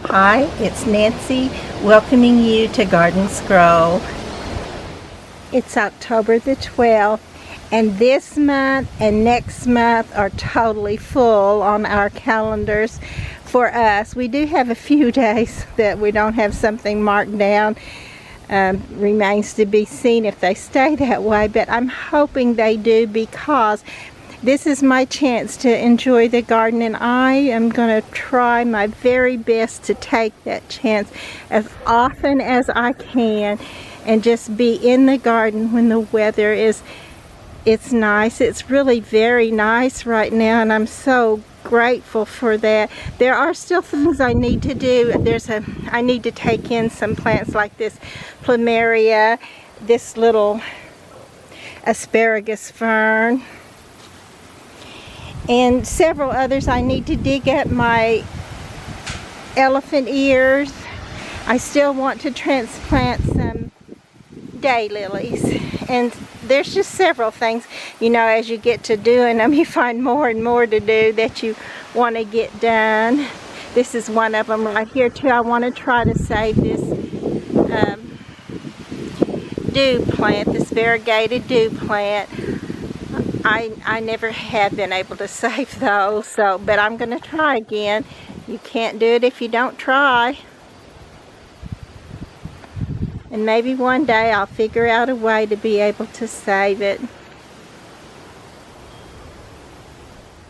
Hi, it's Nancy welcoming you to Garden Scroll. It's October the 12th, and this month and next month are totally full on our calendars for us. We do have a few days that we don't have something marked down. Remains to be seen if they stay that way, but I'm hoping they do, because this is my chance to enjoy the garden, and I am going to try my very best to take that chance as often as I can and just be in the garden when the weather it's nice. It's really very nice right now, and I'm so grateful for that. There are still things I need to do. I need to take in some plants like this plumeria, this little asparagus fern, and several others. I need to dig up my elephant ears. I still want to transplant some daylilies, and there's just several things, as you get to doing them, you find more and more to do that you want to get done. This is one of them right here too. I want to try to save this dew plant, this variegated dew plant. I never have been able to save those, but I'm going to try again. You can't do it if you don't try. And maybe one day I'll figure out a way to be able to save it.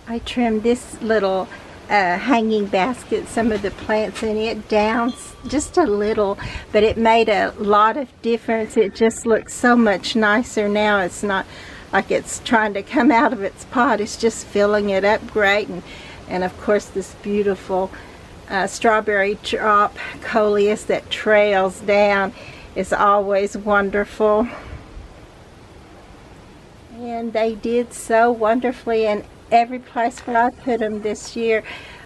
I trimmed this little hanging basket, some of the plants in it, down just a little, but it made a lot of difference. It just looks so much nicer now. It's not like it's trying to come out of its pot. It's just filling it up great. And of course this beautiful strawberry drop coleus that trails down is always wonderful. And they did so wonderfully in every place where I put them this year.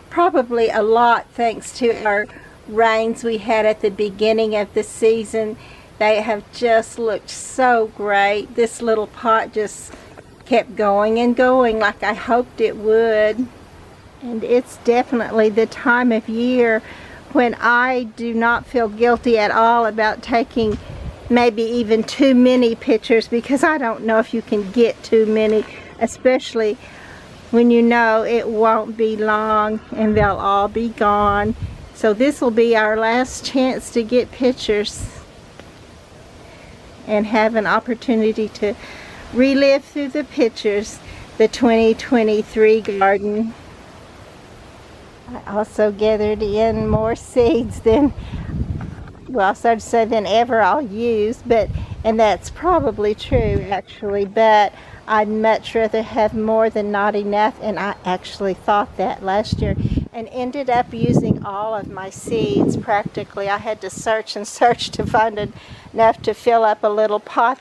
Probably a lot thanks to our rains we had at the beginning of the season. They have just looked so great. This little pot just kept going and going like I hoped it would. And it's definitely the time of year when I do not feel guilty at all about taking maybe even too many pictures, because I don't know if you can get too many, especially when you know it won't be long and they'll all be gone. So this will be our last chance to get pictures and have an opportunity to relive through the pictures the 2023 garden. I also gathered in more seeds than ever I'll use, and that's probably true actually, but I'd much rather have more than not enough, and I actually thought that last year and ended up using all of my seeds practically. I had to search and search to find enough to fill up a little pot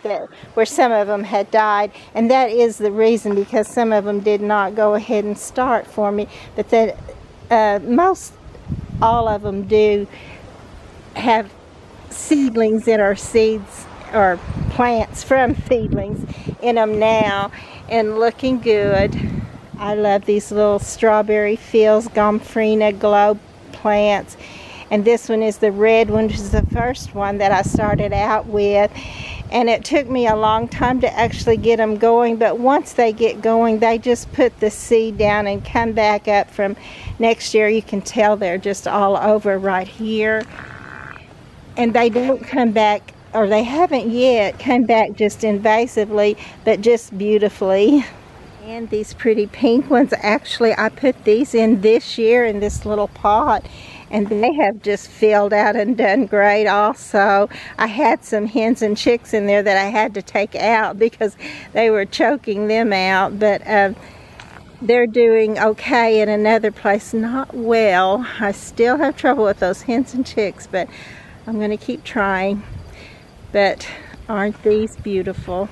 where some of them had died, and that is the reason, because some of them did not go ahead and start for me, but that most all of them do have seedlings in, or seeds or plants from seedlings in them now, and looking good. I love these little strawberry fields, gomphrena globe plants, and this one is the red one, which is the first one that I started out with, and it took me a long time to actually get them going, but once they get going, they just put the seed down and come back up from next year. You can tell they're just all over right here, and they don't come back, or they haven't yet come back just invasively, but just beautifully. And these pretty pink ones, actually I put these in this year in this little pot, and they have just filled out and done great also. I had some hens and chicks in there that I had to take out because they were choking them out, but they're doing okay in another place. Not well. I still have trouble with those hens and chicks, but I'm going to keep trying. But aren't these beautiful?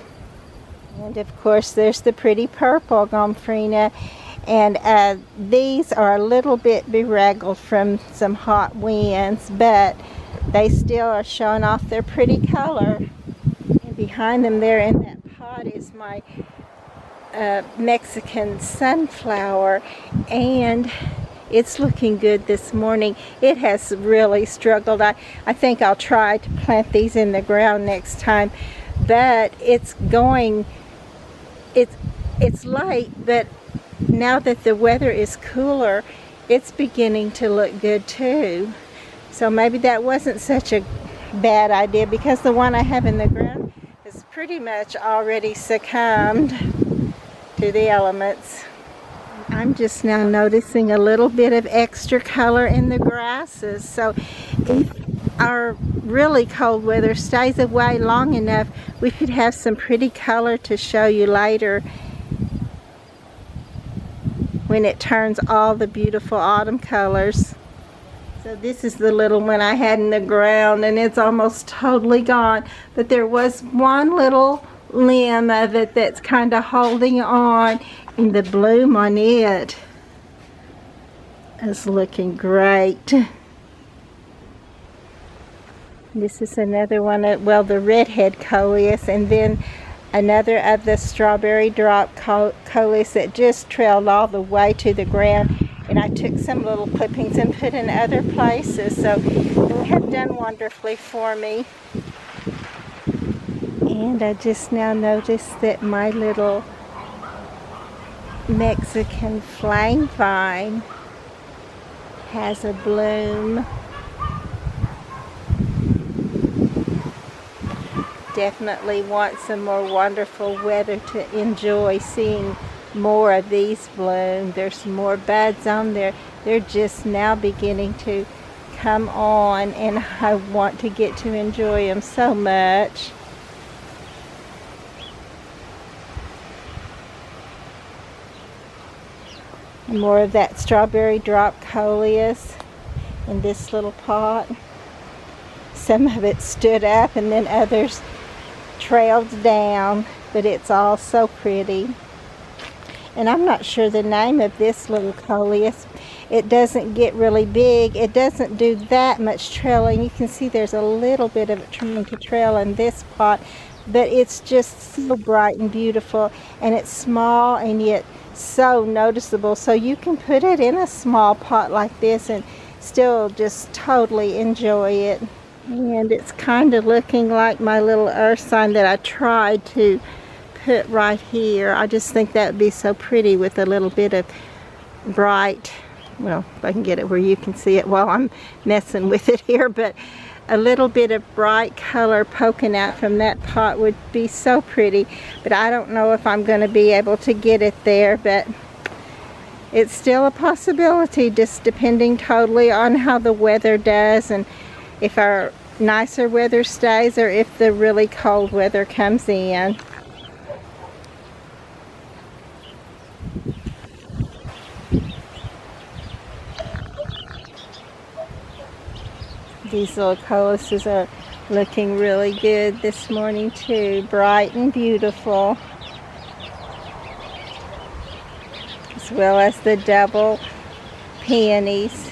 And of course there's the pretty purple gomphrena, and these are a little bit bedraggled from some hot winds, but they still are showing off their pretty color. And behind them there in that pot is my Mexican sunflower, and it's looking good this morning. It has really struggled. I think I'll try to plant these in the ground next time, but it's late, but now that the weather is cooler, it's beginning to look good too. So maybe that wasn't such a bad idea, because the one I have in the ground has pretty much already succumbed to the elements. I'm just now noticing a little bit of extra color in the grasses. So if our really cold weather stays away long enough, we could have some pretty color to show you later when it turns all the beautiful autumn colors. So this is the little one I had in the ground, and it's almost totally gone, but there was one little limb of it that's kind of holding on, and the bloom on it is looking great. This is another one of, well, the redhead coleus, and then another of the strawberry drop coleus that just trailed all the way to the ground, and I took some little clippings and put in other places, so they have done wonderfully for me. And I just now noticed that my little Mexican flame vine has a bloom. Definitely want some more wonderful weather to enjoy seeing more of these bloom. There's some more buds on there. They're just now beginning to come on, and I want to get to enjoy them so much. More of that strawberry drop coleus in this little pot. Some of it stood up and then others trailed down, but it's all so pretty. And I'm not sure the name of this little coleus. It doesn't get really big. It doesn't do that much trailing. You can see there's a little bit of it trying to trail in this pot, but it's just so bright and beautiful, and it's small and yet so noticeable. So you can put it in a small pot like this and still just totally enjoy it. And it's kind of looking like my little earth sign that I tried to put right here. I just think that would be so pretty with a little bit of bright, well, if I can get it where you can see it while I'm messing with it here, but a little bit of bright color poking out from that pot would be so pretty. But I don't know if I'm going to be able to get it there, but it's still a possibility, just depending totally on how the weather does and if our nicer weather stays or if the really cold weather comes in. These little coleus are looking really good this morning too, bright and beautiful, as well as the double peonies.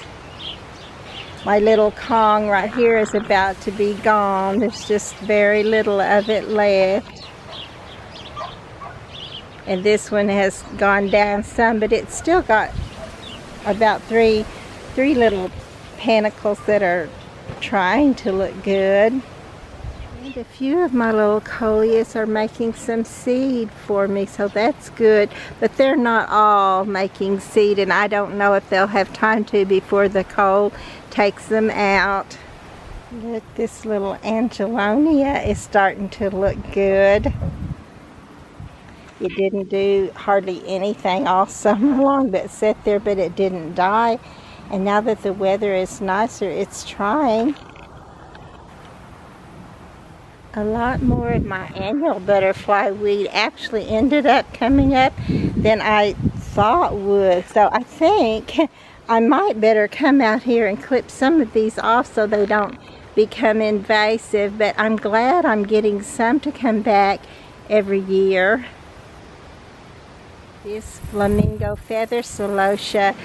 My little Kong right here is about to be gone. There's just very little of it left. And this one has gone down some, but it's still got about three little panicles that are trying to look good. And a few of my little coleus are making some seed for me, so that's good. But they're not all making seed, and I don't know if they'll have time to before the cold takes them out. Look, this little Angelonia is starting to look good. It didn't do hardly anything all summer long but sat there, but it didn't die. And now that the weather is nicer, it's trying. A lot more of my annual butterfly weed actually ended up coming up than I thought would. So I think I might better come out here and clip some of these off so they don't become invasive. But I'm glad I'm getting some to come back every year. This flamingo feather celosia,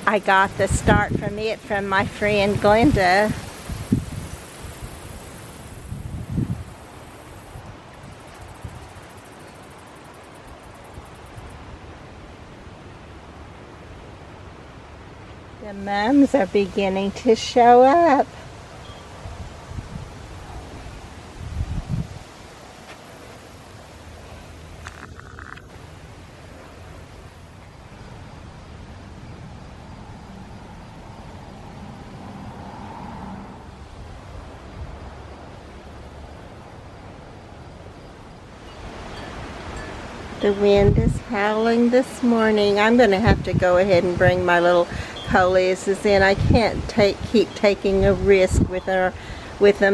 I got the start from it from my friend Glenda. mums are beginning to show up. The wind is howling this morning. I'm going to have to go ahead and bring my little coleus in. I can't keep taking a risk with them.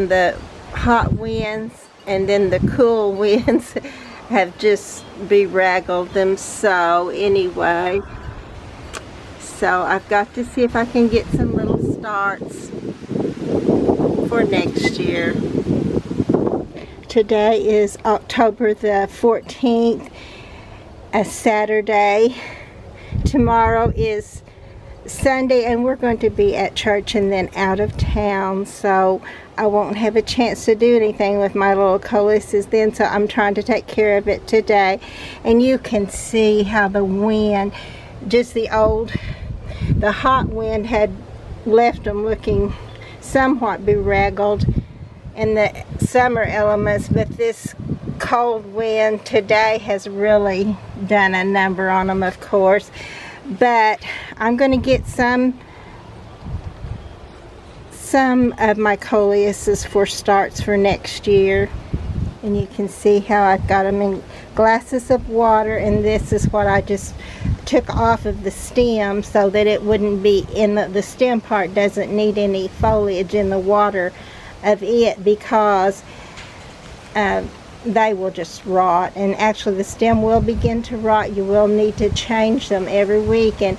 The hot winds and then the cool winds have just beraggled them. So anyway, so I've got to see if I can get some little starts for next year. Today is October the 14th, a Saturday. Tomorrow is Sunday, and we're going to be at church and then out of town, so I won't have a chance to do anything with my little coleus then, so I'm trying to take care of it today. And you can see how the wind, just the hot wind had left them looking somewhat beraggled in the summer elements, but this cold wind today has really done a number on them, of course. But I'm going to get some of my coleuses for starts for next year. And you can see how I've got them in glasses of water, and this is what I just took off of the stem so that it wouldn't be in the stem part doesn't need any foliage in the water of it, because they will just rot. And actually the stem will begin to rot. You will need to change them every week, and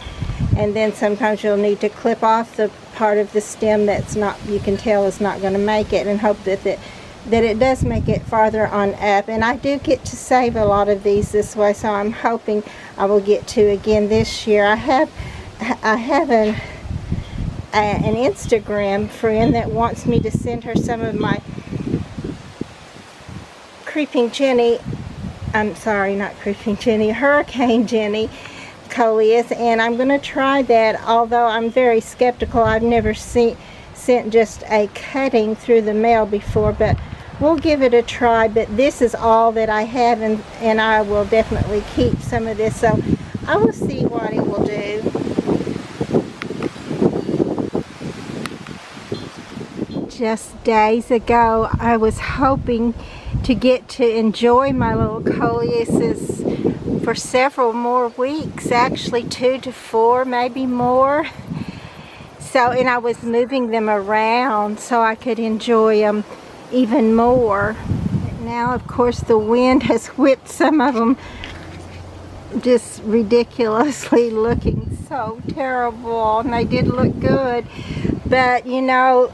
then sometimes you'll need to clip off the part of the stem that's not, you can tell is not going to make it, and hope that it does make it farther on up. And I do get to save a lot of these this way, so I'm hoping I will get to again this year. I have an Instagram friend that wants me to send her some of my Hurricane Jenny coleus, and I'm going to try that, although I'm very skeptical. I've never sent just a cutting through the mail before, but we'll give it a try. But this is all that I have, and I will definitely keep some of this, so I will see what it will do. Just days ago, I was hoping to get to enjoy my little coleuses for several more weeks, actually 2 to 4, maybe more. So, and I was moving them around so I could enjoy them even more. Now, of course, the wind has whipped some of them just ridiculously looking so terrible, and they did look good. But you know,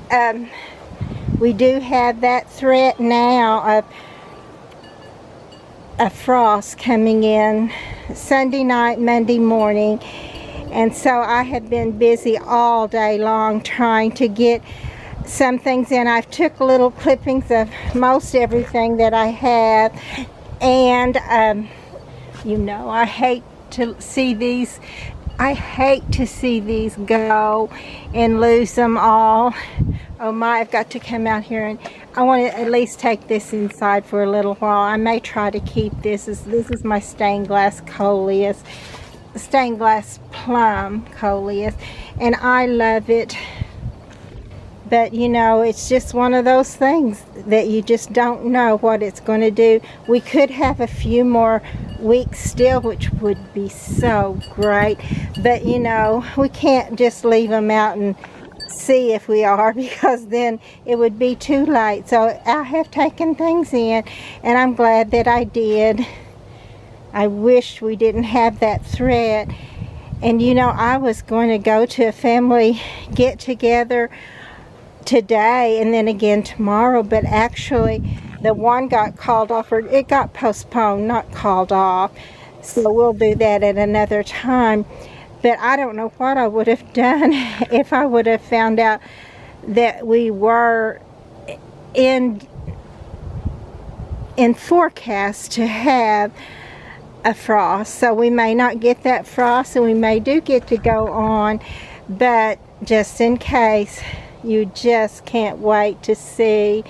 we do have that threat now of a frost coming in Sunday night, Monday morning, and so I have been busy all day long trying to get some things in. I've took little clippings of most everything that I have, and you know, I hate to see these go and lose them all. Oh my, I've got to come out here, and I want to at least take this inside for a little while. I may try to keep this. This is my stained glass coleus, stained glass plum coleus, and I love it. But you know, it's just one of those things that you just don't know what it's going to do. We could have a few more weeks still, which would be so great, but you know, we can't just leave them out and see if we are, because then it would be too late. So I have taken things in, and I'm glad that I did. I wish we didn't have that threat. And you know, I was going to go to a family get together today and then again tomorrow, but actually the one got called off, or it got postponed, not called off. So we'll do that at another time. But I don't know what I would have done if I would have found out that we were in forecast to have a frost. So we may not get that frost, and we may do get to go on but just in case, you just can't wait to see.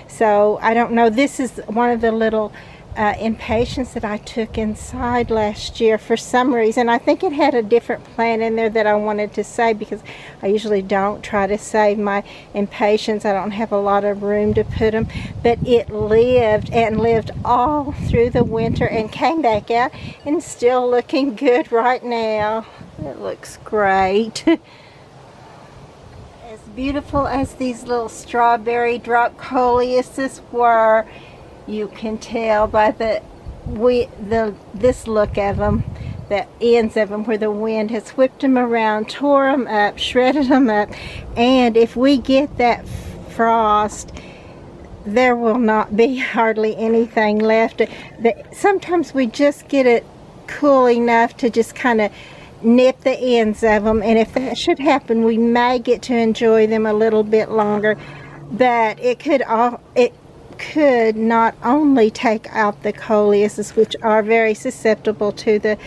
So I don't know, this is one of the little impatiens that I took inside last year for some reason. I think it had a different plant in there that I wanted to save, because I usually don't try to save my impatiens. I don't have a lot of room to put them, but it lived and lived all through the winter and came back out and still looking good right now. It looks great. As beautiful as these little strawberry drop coleuses were, you can tell by this look of them, the ends of them, where the wind has whipped them around, tore them up, shredded them up. And if we get that frost, there will not be hardly anything left. Sometimes we just get it cool enough to just kind of nip the ends of them, and if that should happen, we may get to enjoy them a little bit longer. But it could not only take out the coleuses, which are very susceptible to the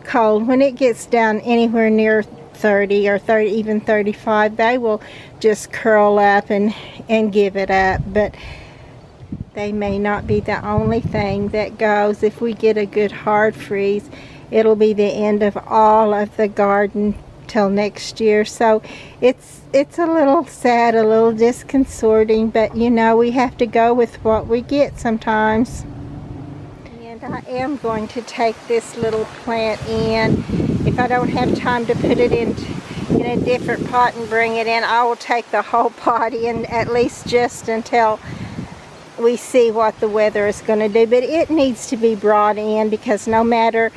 cold. When it gets down anywhere near 30 or 30, even 35, they will just curl up and give it up. But they may not be the only thing that goes. If we get a good hard freeze, it'll be the end of all of the garden till next year. So it's a little sad, a little disconcerting, but you know, we have to go with what we get sometimes. And I am going to take this little plant in. If I don't have time to put it in a different pot and bring it in, I will take the whole pot in, at least just until we see what the weather is going to do. But it needs to be brought in, because no matter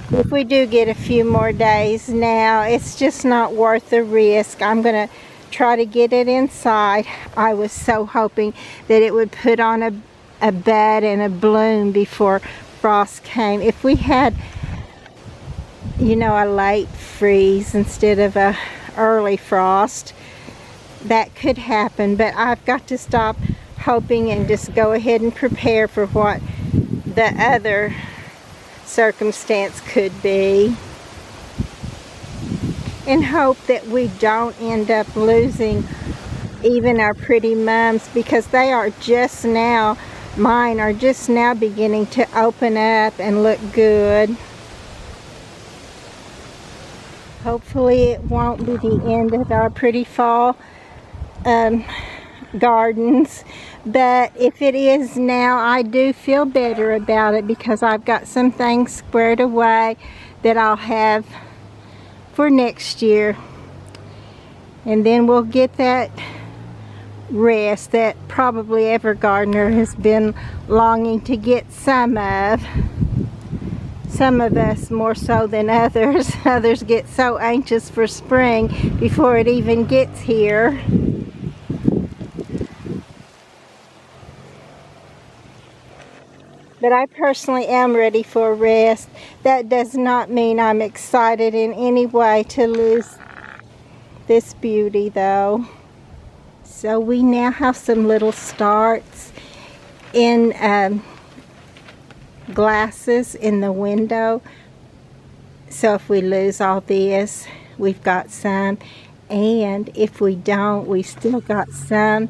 if we do get a few more days now, it's just not worth the risk. I'm going to try to get it inside. I was so hoping that it would put on a bud and a bloom before frost came. If we had, a late freeze instead of a early frost, that could happen. But I've got to stop hoping and just go ahead and prepare for what the other circumstance could be, and hope that we don't end up losing even our pretty mums, because they are just now, mine are just now beginning to open up and look good. Hopefully it won't be the end of our pretty fall gardens, but if it is now, I do feel better about it, because I've got some things squared away that I'll have for next year, and then we'll get that rest that probably every gardener has been longing to get some of. Some of us more so than others. Others get so anxious for spring before it even gets here. But I personally am ready for a rest. That does not mean I'm excited in any way to lose this beauty, though. So we now have some little starts in glasses in the window. So if we lose all this, we've got some. And if we don't, we still got some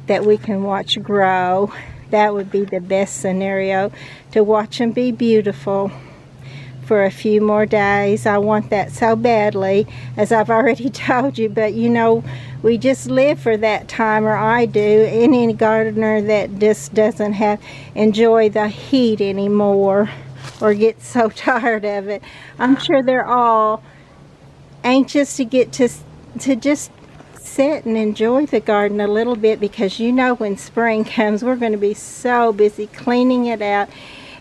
that we can watch grow. That would be the best scenario, to watch them be beautiful for a few more days. I want that so badly, as I've already told you, but we just live for that time, or I do. Any gardener that just doesn't enjoy the heat anymore, or get so tired of it, I'm sure they're all anxious to get to just sit and enjoy the garden a little bit, because when spring comes, we're going to be so busy cleaning it out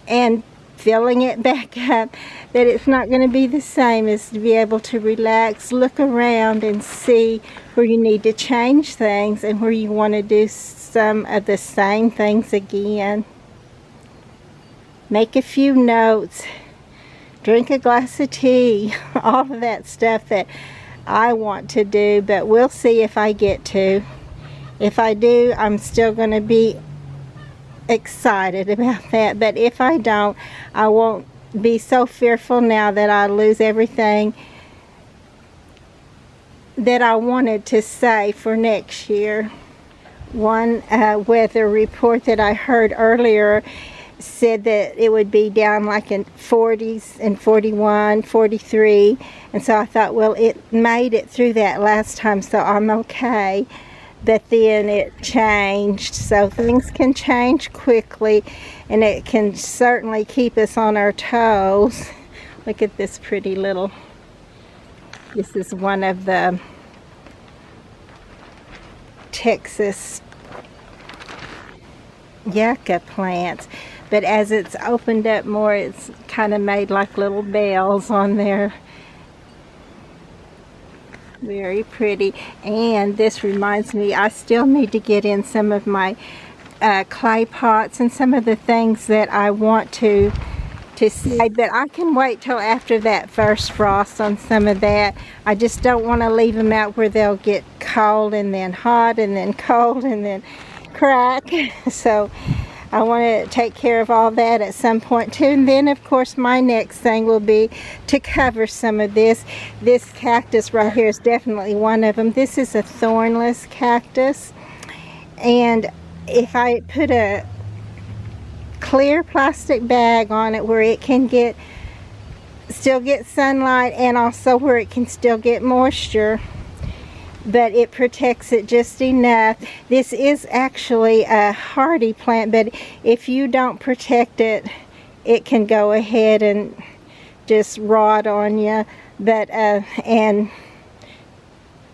and filling it back up that it's not going to be the same as to be able to relax, look around and see where you need to change things and where you want to do some of the same things again. Make a few notes, drink a glass of tea, all of that stuff that I want to do, but we'll see if I get to. If I do, I'm still going to be excited about that, but if I don't, I won't be so fearful now that I lose everything that I wanted to say for next year. One weather report that I heard earlier said that it would be down like in 40s and 41, 43, and so I thought, well, it made it through that last time, so I'm okay. But then it changed, so things can change quickly, and it can certainly keep us on our toes. Look at this pretty little, this is one of the Texas yucca plants, but as it's opened up more, it's kind of made like little bells on there. Very pretty. And this reminds me, I still need to get in some of my clay pots and some of the things that I want to save, but I can wait till after that first frost on some of that. I just don't want to leave them out where they'll get cold and then hot and then cold and then crack. So I want to take care of all that at some point too. And then of course my next thing will be to cover some of this. This cactus right here is definitely one of them. This is a thornless cactus, and if I put a clear plastic bag on it where it can still get sunlight, and also where it can still get moisture, but it protects it just enough. This is actually a hardy plant, but if you don't protect it, it can go ahead and just rot on you. But and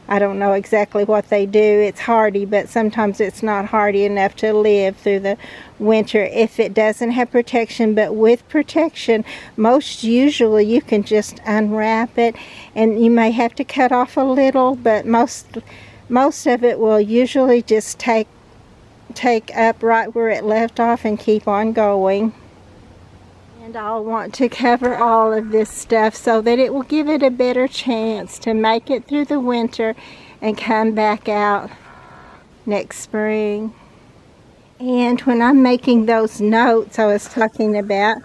I don't know exactly what they do. It's hardy, but sometimes it's not hardy enough to live through the winter if it doesn't have protection. But with protection, most usually you can just unwrap it, and you may have to cut off a little, but most of it will usually just take up right where it left off and keep on going. And I'll want to cover all of this stuff so that it will give it a better chance to make it through the winter and come back out next spring. And when I'm making those notes I was talking about,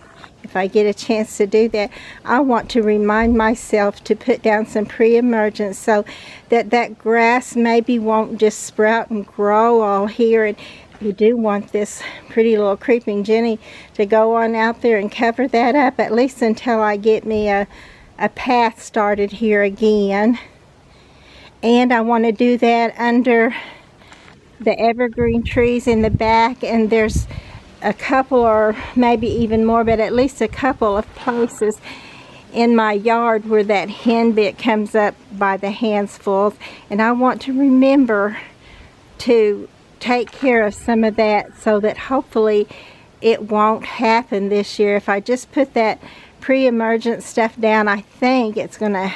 if I get a chance to do that, I want to remind myself to put down some pre-emergence so that grass maybe won't just sprout and grow all here. And you do want this pretty little creeping Jenny to go on out there and cover that up, at least until I get me a path started here again. And I want to do that under the evergreen trees in the back, and there's a couple, or maybe even more, but at least a couple of places in my yard where that hen bit comes up by the handsfuls, and I want to remember to take care of some of that so that hopefully it won't happen this year. If I just put that pre-emergent stuff down, I think it's going to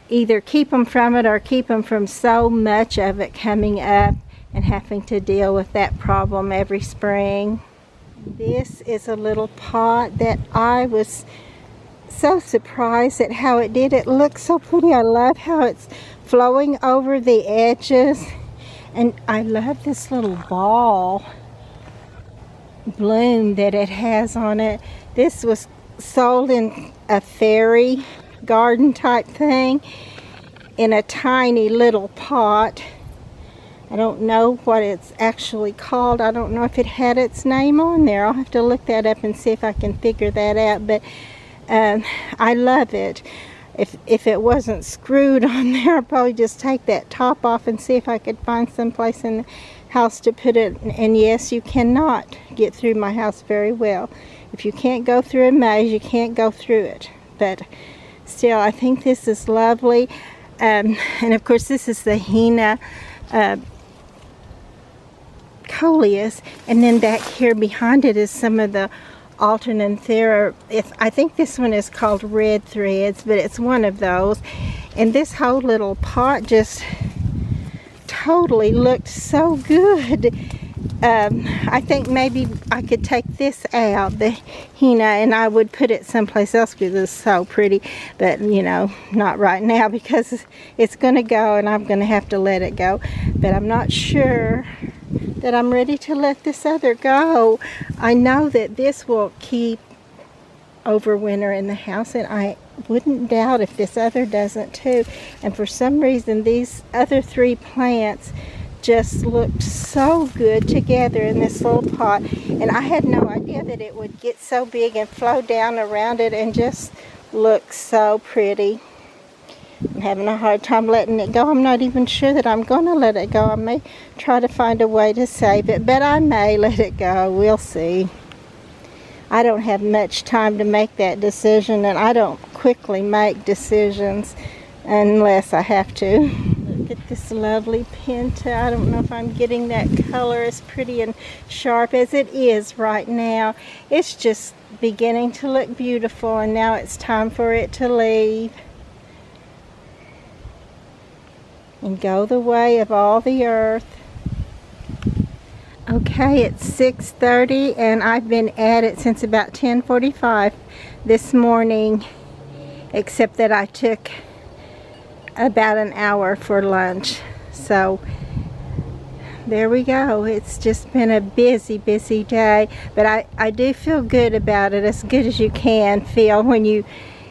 either keep them from it or keep them from so much of it coming up and having to deal with that problem every spring. This is a little pot that I was so surprised at how it did. It looks so pretty. I love how it's flowing over the edges. And I love this little ball bloom that it has on it. This was sold in a fairy garden type thing in a tiny little pot. I don't know what it's actually called. I don't know if it had its name on there. I'll have to look that up and see if I can figure that out. But I love it. If it wasn't screwed on there, I'd probably just take that top off and see if I could find some place in the house to put it. And yes, you cannot get through my house very well. If you can't go through a maze, you can't go through it. But still, I think this is lovely. And of course, this is the henna coleus, and then back here behind it is some of the alternanthera. I think this one is called red threads, but it's one of those. And this whole little pot just totally looked so good. I think maybe I could take this out, the henna, and I would put it someplace else because it's so pretty. But you know, not right now because it's going to go and I'm going to have to let it go. But I'm not sure that I'm ready to let this other go. I know that this will keep over winter in the house, and I wouldn't doubt if this other doesn't too. And for some reason, these other 3 plants just looked so good together in this little pot. And I had no idea that it would get so big and flow down around it and just look so pretty. I'm having a hard time letting it go. I'm not even sure that I'm going to let it go. I may try to find a way to save it, but I may let it go. We'll see. I don't have much time to make that decision, and I don't quickly make decisions unless I have to. Look at this lovely Penta. I don't know if I'm getting that color as pretty and sharp as it is right now. It's just beginning to look beautiful, and now it's time for it to leave and go the way of all the earth. Okay, it's 6:30 and I've been at it since about 10:45 this morning, except that I took about an hour for lunch. So there we go. It's just been a busy day, but I do feel good about it, as good as you can feel when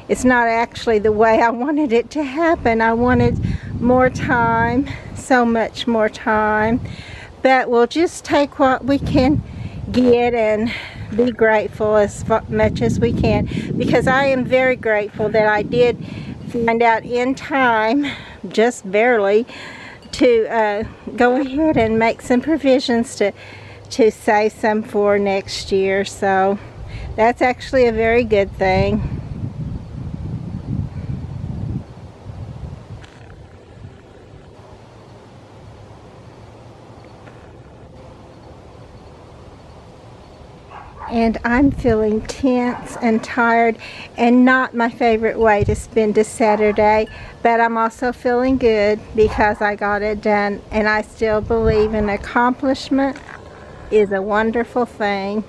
it's not actually the way I wanted it to happen. I wanted more time, so much more time, but we'll just take what we can get and be grateful as much as we can, because I am very grateful that I did find out in time, just barely, to go ahead and make some provisions to save some for next year. So that's actually a very good thing. And I'm feeling tense and tired, and not my favorite way to spend a Saturday, but I'm also feeling good because I got it done, and I still believe an accomplishment is a wonderful thing.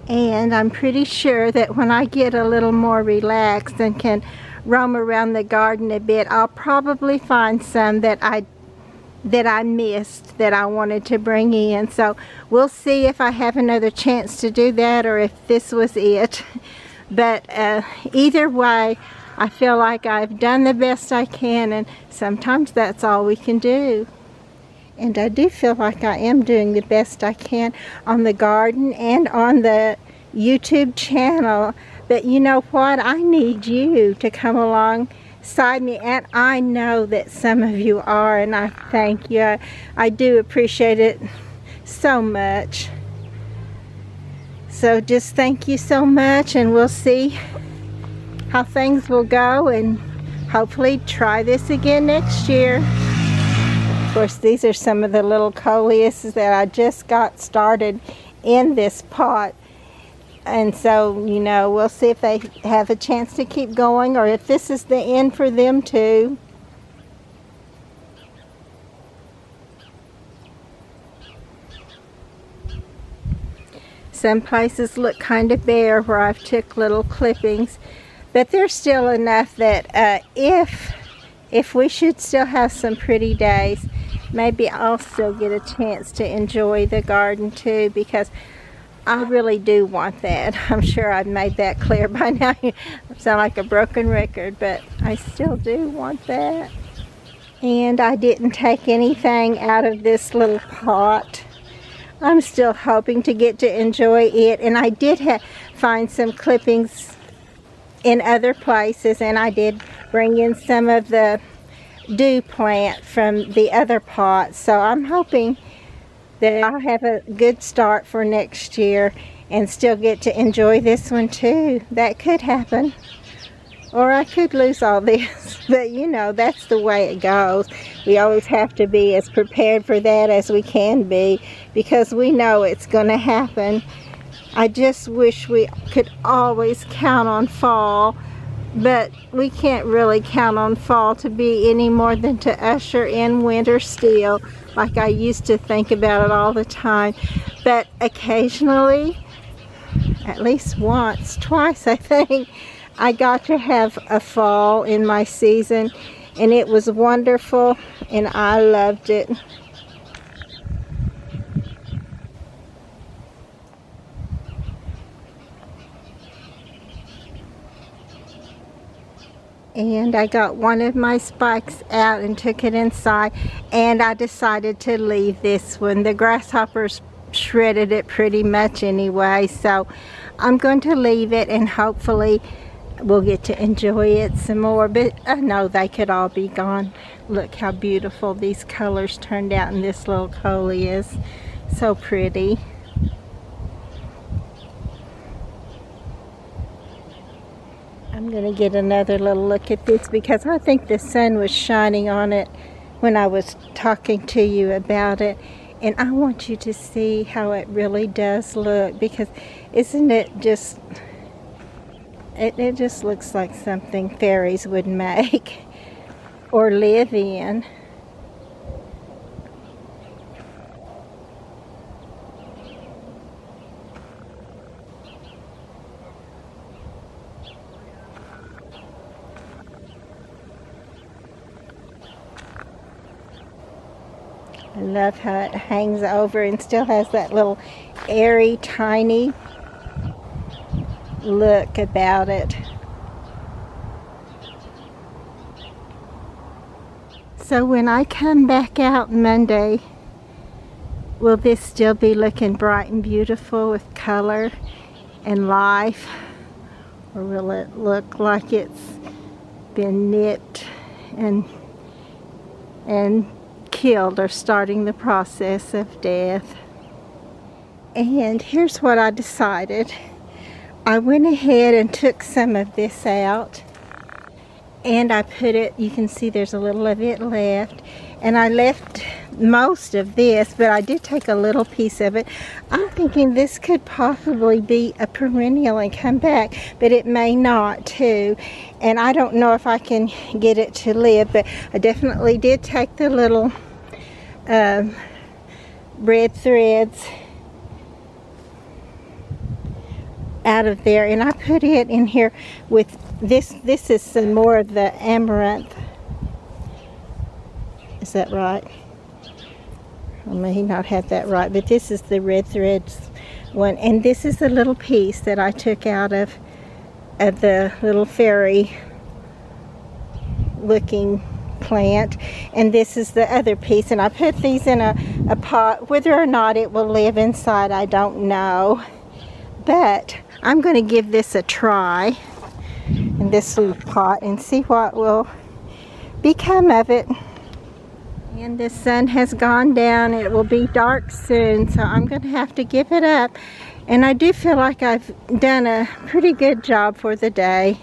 And I'm pretty sure that when I get a little more relaxed and can roam around the garden a bit, I'll probably find some that I missed that I wanted to bring in. So we'll see if I have another chance to do that or if this was it. But either way, I feel like I've done the best I can, and sometimes that's all we can do. And I do feel like I am doing the best I can on the garden and on the YouTube channel. But you know what? I need you to come along beside me, and I know that some of you are, and I thank you. I do appreciate it so much. So just thank you so much, and we'll see how things will go, and hopefully try this again next year. Of course, these are some of the little coleuses that I just got started in this pot. And so, you know, we'll see if they have a chance to keep going or if this is the end for them too. Some places look kind of bare where I've took little clippings, but there's still enough that if we should still have some pretty days, maybe I'll still get a chance to enjoy the garden too, because I really do want that. I'm sure I've made that clear by now. I sound like a broken record, but I still do want that. And I didn't take anything out of this little pot. I'm still hoping to get to enjoy it. And I did find some clippings in other places, and I did bring in some of the dew plant from the other pot. So I'm hoping that I'll have a good start for next year and still get to enjoy this one too. That could happen. Or I could lose all this. But you know, that's the way it goes. We always have to be as prepared for that as we can be, because we know it's going to happen. I just wish we could always count on fall, but we can't really count on fall to be any more than to usher in winter still, like I used to think about it all the time. But occasionally, at least once, twice I think, I got to have a fall in my season, and it was wonderful, and I loved it. And I got one of my spikes out and took it inside, and I decided to leave this one. The grasshoppers shredded it pretty much anyway, so I'm going to leave it, and hopefully we'll get to enjoy it some more. But I know they could all be gone. Look how beautiful these colors turned out in this little coleus. So pretty. I'm going to get another little look at this because I think the sun was shining on it when I was talking to you about it. And I want you to see how it really does look, because isn't it just, it just looks like something fairies would make or live in. I love how it hangs over and still has that little airy, tiny look about it. So when I come back out Monday, will this still be looking bright and beautiful with color and life? Or will it look like it's been nipped and killed, or starting the process of death? And here's what I decided. I went ahead and took some of this out, and I put it, you can see there's a little of it left, and I left most of this, but I did take a little piece of it. I'm thinking this could possibly be a perennial and come back, but it may not too, and I don't know if I can get it to live. But I definitely did take the little red threads out of there, and I put it in here with this. This is some more of the amaranth. Is that right? I may not have that right, but this is the red threads one, and this is the little piece that I took out of the little fairy looking plant, and this is the other piece, and I put these in a pot. Whether or not it will live inside, I don't know, but I'm going to give this a try in this little pot and see what will become of it. And the sun has gone down. It will be dark soon, so I'm going to have to give it up. And I do feel like I've done a pretty good job for the day.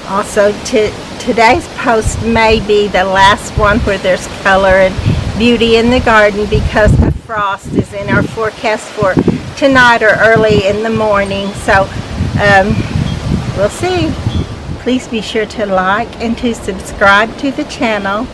Also, today's post may be the last one where there's color and beauty in the garden, because the frost is in our forecast for tonight or early in the morning. So we'll see. Please be sure to like and to subscribe to the channel.